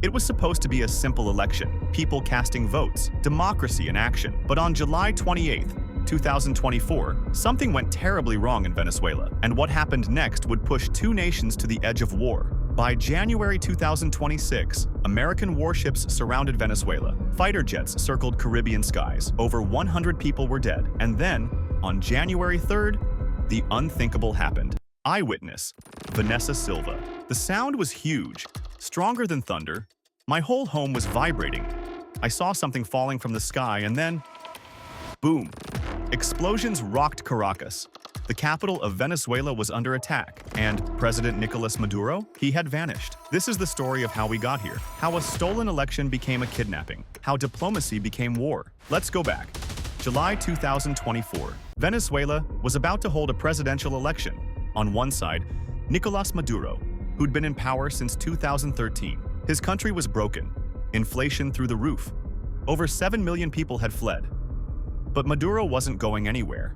It was supposed to be a simple election, people casting votes, democracy in action. But on July 28, 2024, something went terribly wrong in Venezuela, and what happened next would push two nations to the edge of war. By January 2026, American warships surrounded Venezuela. Fighter jets circled Caribbean skies. Over 100 people were dead. And then, on January 3rd, the unthinkable happened. Eyewitness, Vanessa Silva. The sound was huge, stronger than thunder. My whole home was vibrating. I saw something falling from the sky and then, boom. Explosions rocked Caracas. The capital of Venezuela was under attack, and President Nicolas Maduro, he had vanished. This is the story of how we got here, how a stolen election became a kidnapping, how diplomacy became war. Let's go back. July 2024. Venezuela was about to hold a presidential election. On one side, Nicolas Maduro, who'd been in power since 2013. His country was broken, inflation through the roof. Over 7 million people had fled. But Maduro wasn't going anywhere.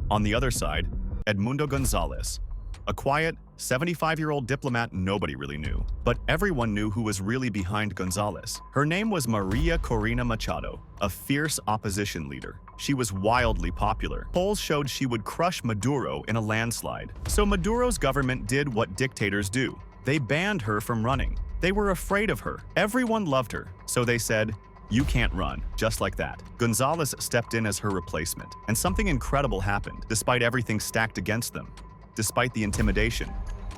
On the other side, Edmundo Gonzalez, a quiet, 75-year-old diplomat nobody really knew. But everyone knew who was really behind Gonzalez. Her name was Maria Corina Machado, a fierce opposition leader. She was wildly popular. Polls showed she would crush Maduro in a landslide. So Maduro's government did what dictators do. They banned her from running. They were afraid of her. Everyone loved her. So they said, "You can't run," just like that. Gonzalez stepped in as her replacement, and something incredible happened. Despite everything stacked against them, despite the intimidation,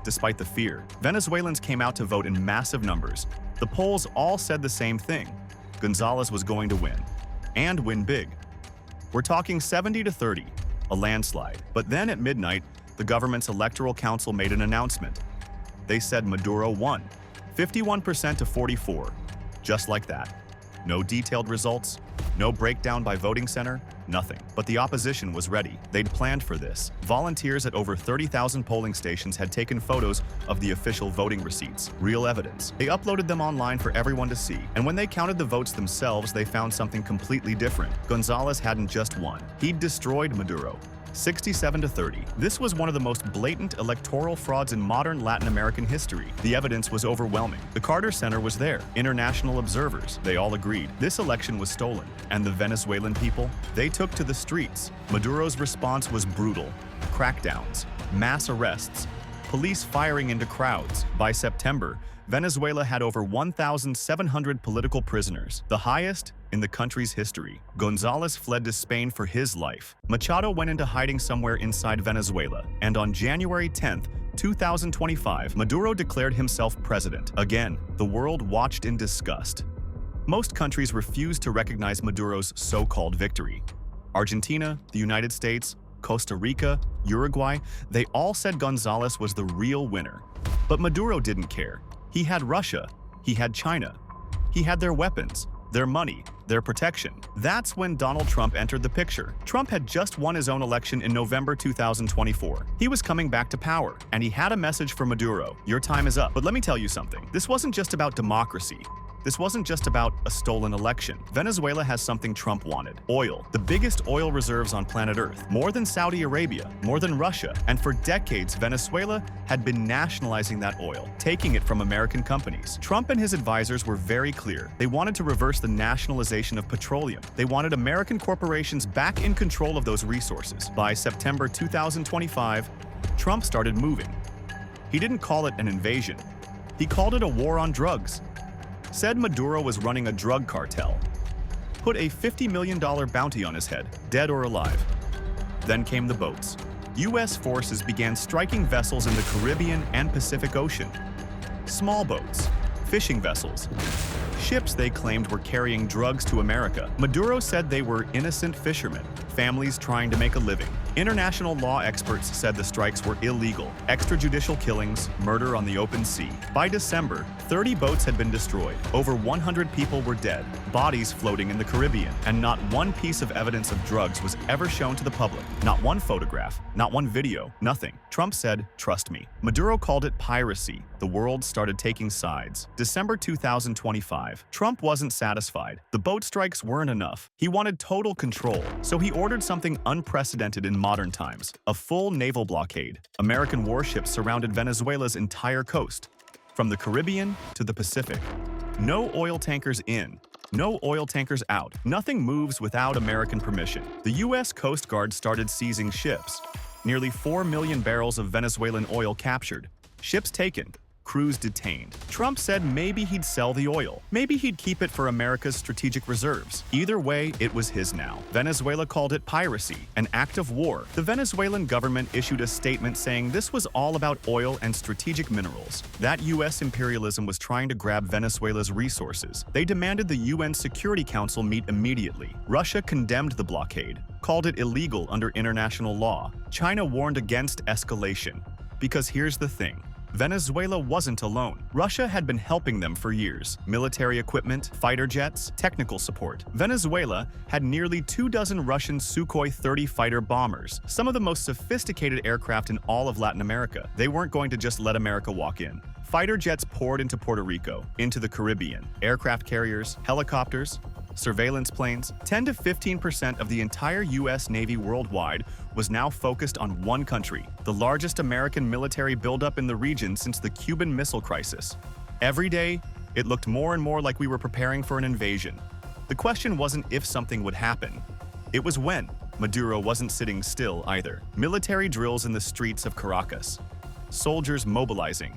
despite the fear, Venezuelans came out to vote in massive numbers. The polls all said the same thing. Gonzalez was going to win, and win big. We're talking 70-30, a landslide. But then at midnight, the government's electoral council made an announcement. They said Maduro won, 51% to 44, just like that. No detailed results, no breakdown by voting center, nothing. But the opposition was ready. They'd planned for this. Volunteers at over 30,000 polling stations had taken photos of the official voting receipts, real evidence. They uploaded them online for everyone to see. And when they counted the votes themselves, they found something completely different. Gonzalez hadn't just won. He'd destroyed Maduro. 67-30. This was one of the most blatant electoral frauds in modern Latin American history. The evidence was overwhelming. The Carter Center was there. International observers, they all agreed. This election was stolen. And the Venezuelan people? They took to the streets. Maduro's response was brutal. Crackdowns, mass arrests, police firing into crowds. By September, Venezuela had over 1,700 political prisoners, the highest in the country's history. Gonzalez fled to Spain for his life. Machado went into hiding somewhere inside Venezuela, and on January 10, 2025, Maduro declared himself president. Again, the world watched in disgust. Most countries refused to recognize Maduro's so-called victory. Argentina, the United States, Costa Rica, Uruguay, they all said Gonzalez was the real winner. But Maduro didn't care. He had Russia, he had China, he had their weapons, their money, their protection. That's when Donald Trump entered the picture. Trump had just won his own election in November 2024. He was coming back to power, and he had a message for Maduro: your time is up. But let me tell you something. This wasn't just about democracy. This wasn't just about a stolen election. Venezuela has something Trump wanted: oil. The biggest oil reserves on planet Earth. More than Saudi Arabia, more than Russia. And for decades, Venezuela had been nationalizing that oil, taking it from American companies. Trump and his advisors were very clear. They wanted to reverse the nationalization of petroleum. They wanted American corporations back in control of those resources. By September 2025, Trump started moving. He didn't call it an invasion. He called it a war on drugs. Said Maduro was running a drug cartel. Put a $50 million bounty on his head, dead or alive. Then came the boats. U.S. forces began striking vessels in the Caribbean and Pacific Ocean. Small boats, fishing vessels, ships they claimed were carrying drugs to America. Maduro said they were innocent fishermen, families trying to make a living. International law experts said the strikes were illegal. Extrajudicial killings, murder on the open sea. By December, 30 boats had been destroyed. Over 100 people were dead, bodies floating in the Caribbean. And not one piece of evidence of drugs was ever shown to the public. Not one photograph, not one video, nothing. Trump said, "Trust me." Maduro called it piracy. The world started taking sides. December 2025. Trump wasn't satisfied. The boat strikes weren't enough. He wanted total control, so he ordered something unprecedented in modern times: a full naval blockade. American warships surrounded Venezuela's entire coast, from the Caribbean to the Pacific. No oil tankers in. No oil tankers out. Nothing moves without American permission. The U.S. Coast Guard started seizing ships. Nearly 4 million barrels of Venezuelan oil captured. Ships taken. Crews detained. Trump said maybe he'd sell the oil. Maybe he'd keep it for America's strategic reserves. Either way, it was his now. Venezuela called it piracy, an act of war. The Venezuelan government issued a statement saying this was all about oil and strategic minerals. That U.S. imperialism was trying to grab Venezuela's resources. They demanded the UN Security Council meet immediately. Russia condemned the blockade, called it illegal under international law. China warned against escalation. Because here's the thing. Venezuela wasn't alone. Russia had been helping them for years. Military equipment, fighter jets, technical support. Venezuela had nearly 24 Russian Sukhoi 30 fighter bombers, some of the most sophisticated aircraft in all of Latin America. They weren't going to just let America walk in. Fighter jets poured into Puerto Rico, into the Caribbean. Aircraft carriers, helicopters, surveillance planes. 10 to 15% of the entire U.S. Navy worldwide was now focused on one country, the largest American military buildup in the region since the Cuban Missile Crisis. Every day, it looked more and more like we were preparing for an invasion. The question wasn't if something would happen. It was when. Maduro wasn't sitting still either. Military drills in the streets of Caracas. Soldiers mobilizing.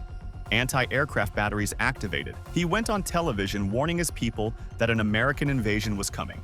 Anti-aircraft batteries activated. He went on television warning his people that an American invasion was coming,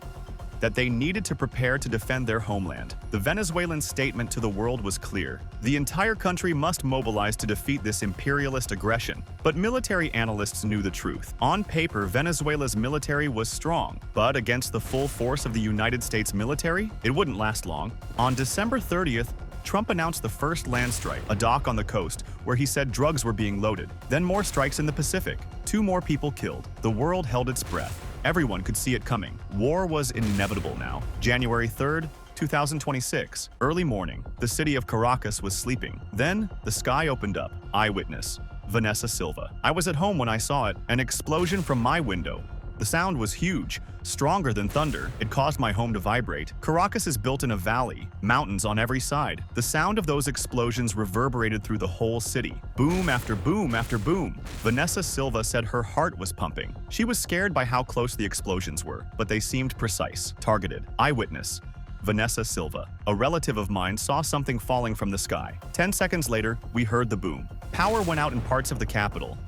that they needed to prepare to defend their homeland. The Venezuelan statement to the world was clear. The entire country must mobilize to defeat this imperialist aggression. But military analysts knew the truth. On paper, Venezuela's military was strong, but against the full force of the United States military, it wouldn't last long. On December 30th, Trump announced the first land strike, a dock on the coast, where he said drugs were being loaded. Then more strikes in the Pacific. 2 more people killed. The world held its breath. Everyone could see it coming. War was inevitable now. January 3rd, 2026. Early morning. The city of Caracas was sleeping. Then, the sky opened up. Eyewitness. Vanessa Silva. I was at home when I saw it. An explosion from my window. The sound was huge, stronger than thunder. It caused my home to vibrate. Caracas is built in a valley, mountains on every side. The sound of those explosions reverberated through the whole city. Boom after boom after boom. Vanessa Silva said her heart was pumping. She was scared by how close the explosions were, but they seemed precise, targeted. Eyewitness. Vanessa Silva. A relative of mine saw something falling from the sky. 10 seconds later, we heard the boom. Power went out in parts of the capital.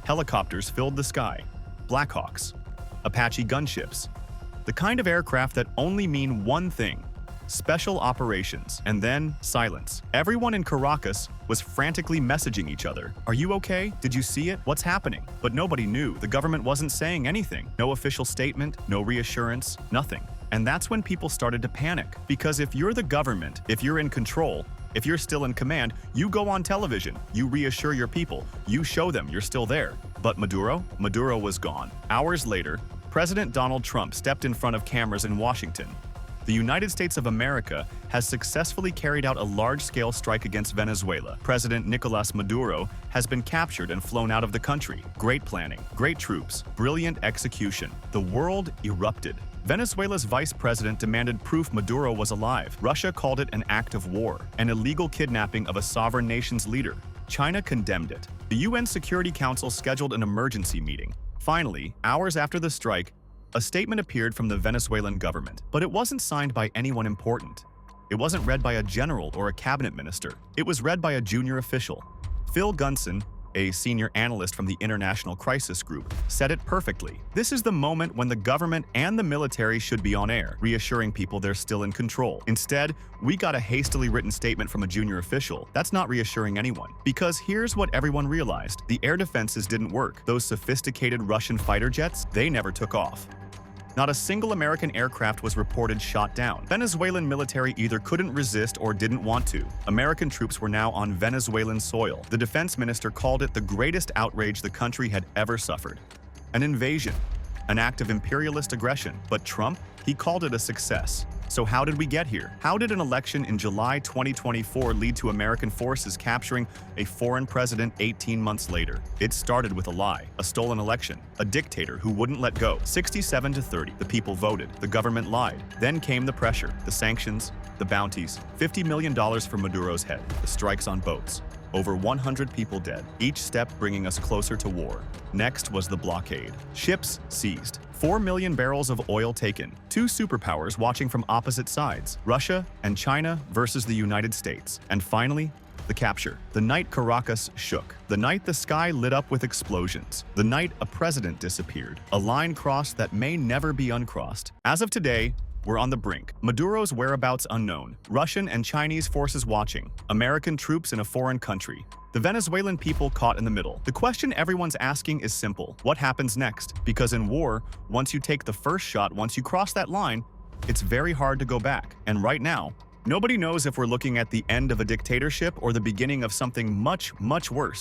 Helicopters filled the sky. Blackhawks. Apache gunships. The kind of aircraft that only mean one thing: special operations. And then silence. Everyone in Caracas was frantically messaging each other. Are you okay? Did you see it? What's happening? But nobody knew. The government wasn't saying anything. No official statement, no reassurance, nothing. And that's when people started to panic. Because if you're the government, if you're in control, if you're still in command, you go on television, you reassure your people, you show them you're still there. But Maduro? Maduro was gone. Hours later, President Donald Trump stepped in front of cameras in Washington. The United States of America has successfully carried out a large-scale strike against Venezuela. President Nicolas Maduro has been captured and flown out of the country. Great planning, great troops, brilliant execution. The world erupted. Venezuela's vice president demanded proof Maduro was alive. Russia called it an act of war, an illegal kidnapping of a sovereign nation's leader. China condemned it. The UN Security Council scheduled an emergency meeting. Finally, hours after the strike, a statement appeared from the Venezuelan government. But it wasn't signed by anyone important. It wasn't read by a general or a cabinet minister. It was read by a junior official. Phil Gunson, a senior analyst from the International Crisis Group, said it perfectly. This is the moment when the government and the military should be on air, reassuring people they're still in control. Instead, we got a hastily written statement from a junior official. That's not reassuring anyone. Because here's what everyone realized. The air defenses didn't work. Those sophisticated Russian fighter jets, they never took off. Not a single American aircraft was reported shot down. Venezuelan military either couldn't resist or didn't want to. American troops were now on Venezuelan soil. The defense minister called it the greatest outrage the country had ever suffered. An invasion, an act of imperialist aggression. But Trump, he called it a success. So how did we get here? How did an election in July 2024 lead to American forces capturing a foreign president 18 months later? It started with a lie, a stolen election, a dictator who wouldn't let go. 67 to 30, the people voted, the government lied. Then came the pressure, the sanctions, the bounties, $50 million for Maduro's head, the strikes on boats. over 100 people dead, each step bringing us closer to war. Next was the blockade. Ships seized, 4 million barrels of oil taken, two superpowers watching from opposite sides, Russia and China versus the United States, and finally, the capture. The night Caracas shook. The night the sky lit up with explosions. The night a president disappeared. A line crossed that may never be uncrossed. As of today, we're on the brink. Maduro's whereabouts unknown. Russian and Chinese forces watching. American troops in a foreign country. The Venezuelan people caught in the middle. The question everyone's asking is simple. What happens next? Because in war, once you take the first shot, once you cross that line, it's very hard to go back. And right now, nobody knows if we're looking at the end of a dictatorship or the beginning of something much, much worse.